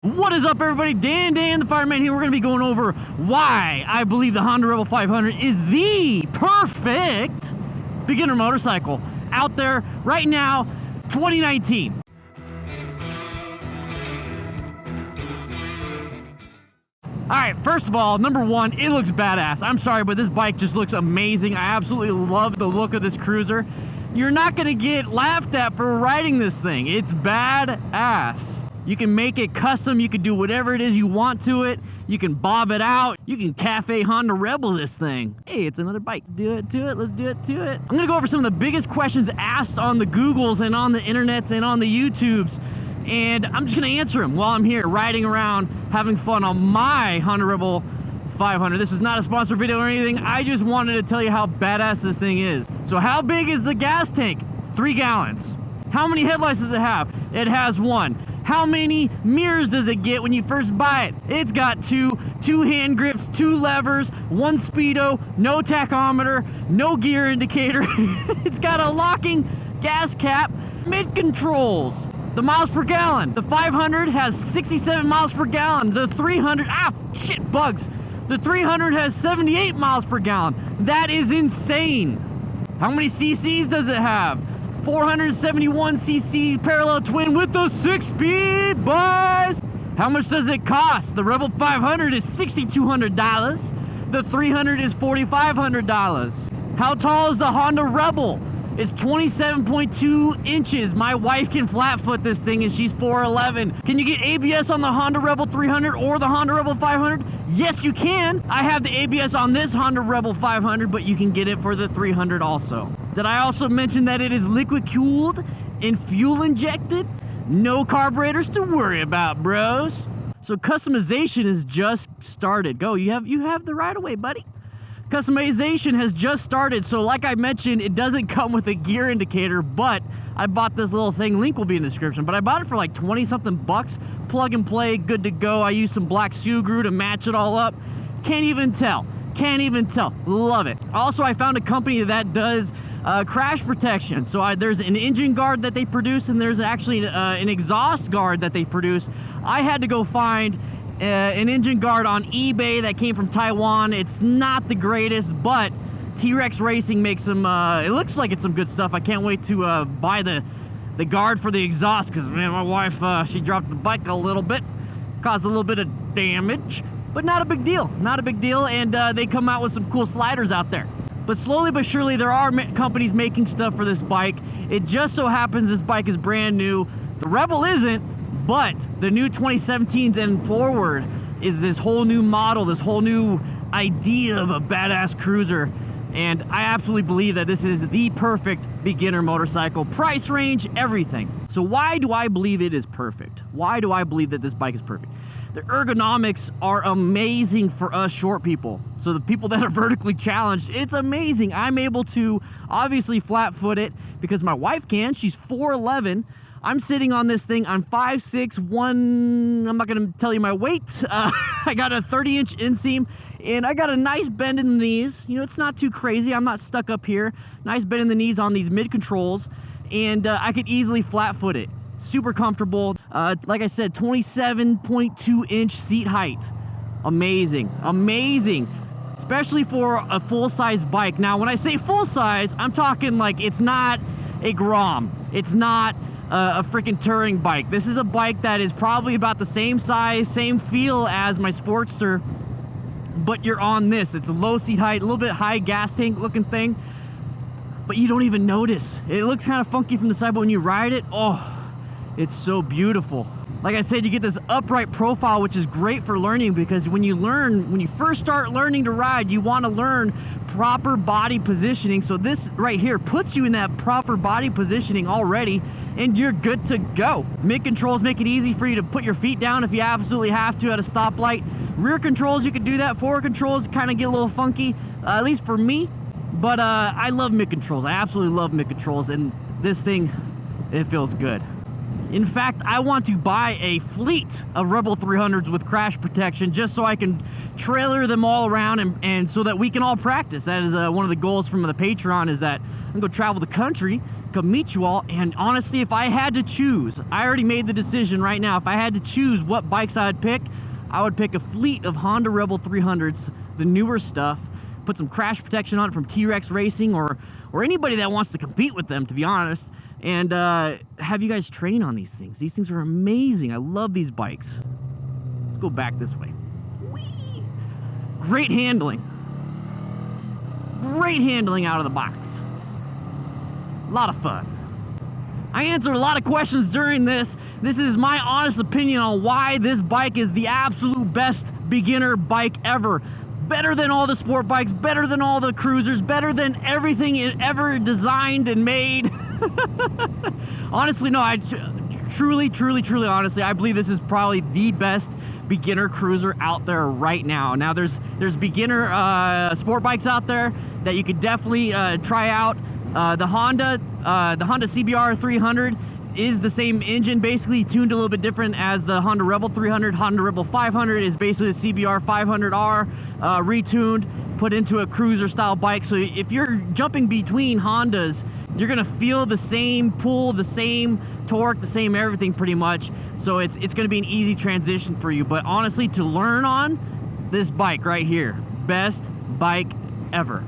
What is up, everybody? Dan the Fireman here. We're going to be going over why I believe the Honda Rebel 500 is the perfect beginner motorcycle out there right now, 2019. Alright, first of all, number one, it looks badass. I'm sorry, but this bike just looks amazing. I absolutely love the look of this cruiser. You're not going to get laughed at for riding this thing. It's badass. You can make it custom. You can do whatever it is you want to it. You can bob it out. You can Cafe Honda Rebel this thing. Hey, it's another bike. Do it to it. Let's do it to it. I'm going to go over some of the biggest questions asked on the Googles and on the internets and on the YouTubes. And I'm just going to answer them while I'm here riding around, having fun on my Honda Rebel 500. This is not a sponsored video or anything. I just wanted to tell you how badass this thing is. So how big is the gas tank? 3 gallons. How many headlights does it have? It has 1. How many mirrors does it get when you first buy it? It's got 2 hand grips, 2 levers, 1 speedo, no tachometer, no gear indicator. It's got a locking gas cap, mid controls, the miles per gallon. The 500 has 67 miles per gallon. The 300, bugs. The 300 has 78 miles per gallon. That is insane. How many cc's does it have? 471 cc parallel twin with the 6-speed, boys. How much does it cost? The Rebel 500 is $6,200. The 300 is $4,500. How tall is the Honda Rebel? It's 27.2 inches. My wife can flat foot this thing and she's 4'11". Can you get ABS on the Honda Rebel 300 or the Honda Rebel 500? Yes, you can. I have the ABS on this Honda Rebel 500, but you can get it for the 300 also. Did I also mention that it is liquid cooled and fuel injected? No carburetors to worry about, bros. So customization has just started. Go, you have the right of way, buddy. Customization has just started. So like I mentioned, it doesn't come with a gear indicator, but I bought this little thing. Link will be in the description, but I bought it for like 20 something bucks. Plug and play, good to go. I used some black Sugru to match it all up. Can't even tell. Love it. Also, I found a company that does crash protection. So there's an engine guard that they produce, and there's actually an exhaust guard that they produce. I had to go find an engine guard on eBay that came from Taiwan. It's not the greatest, but T-Rex Racing makes some, it looks like it's some good stuff. I can't wait to buy the guard for the exhaust, because, man, my wife, she dropped the bike a little bit, caused a little bit of damage, but not a big deal, and they come out with some cool sliders out there. But slowly but surely, there are companies making stuff for this bike. It just so happens this bike is brand new. The Rebel isn't, but the new 2017s and forward is this whole new model, this whole new idea of a badass cruiser. And I absolutely believe that this is the perfect beginner motorcycle. Price range, everything. So why do I believe it is perfect? Why do I believe that this bike is perfect? The ergonomics are amazing for us short people. So the people that are vertically challenged, it's amazing. I'm able to obviously flat foot it because my wife can. She's 4'11". I'm sitting on this thing. I'm 5'6", I'm not gonna tell you my weight. I got a 30-inch inseam, and I got a nice bend in the knees. You know, it's not too crazy. I'm not stuck up here. Nice bend in the knees on these mid controls, and I could easily flat foot it. Super comfortable. Like I said, 27.2-inch seat height. Amazing, especially for a full-size bike. Now, when I say full-size, I'm talking like it's not a Grom. It's not a freaking touring bike. This is a bike that is probably about the same size, same feel as my Sportster, but you're on this. It's a low seat height, a little bit high gas tank looking thing, but you don't even notice. It looks kind of funky from the side, but when you ride it, oh, it's so beautiful. Like I said, you get this upright profile, which is great for learning, because when you first start learning to ride, you want to learn proper body positioning. So this right here puts you in that proper body positioning already, and you're good to go. Mid controls make it easy for you to put your feet down if you absolutely have to at a stoplight. Rear controls, you can do that. Forward controls kind of get a little funky, at least for me. But I love mid controls. I absolutely love mid controls, and this thing, it feels good. In fact, I want to buy a fleet of Rebel 300s with crash protection just so I can trailer them all around and so that we can all practice. That is one of the goals from the Patreon, is that I'm going to travel the country come meet you all. And honestly, if I had to choose, I already made the decision right now. If I had to choose what bikes I'd pick, I would pick a fleet of Honda Rebel 300s, the newer stuff, put some crash protection on it from T-Rex Racing or anybody that wants to compete with them, to be honest, and have you guys train on these things. These things are amazing. I love these bikes. Let's go back this way. Whee! Great handling. Great handling out of the box. A lot of fun. I answered a lot of questions during this. This is my honest opinion on why this bike is the absolute best beginner bike ever. Better than all the sport bikes, better than all the cruisers, better than everything it ever designed and made. Honestly, no, I truly, honestly, I believe this is probably the best beginner cruiser out there right now. Now, there's beginner sport bikes out there that you could definitely try out. The Honda CBR 300 is the same engine, basically tuned a little bit different as the Honda Rebel 300. Honda Rebel 500 is basically the CBR 500R retuned, put into a cruiser style bike. So if you're jumping between Hondas, you're gonna feel the same pull, the same torque, the same everything pretty much. So it's gonna be an easy transition for you. But honestly, to learn on this bike right here, best bike ever.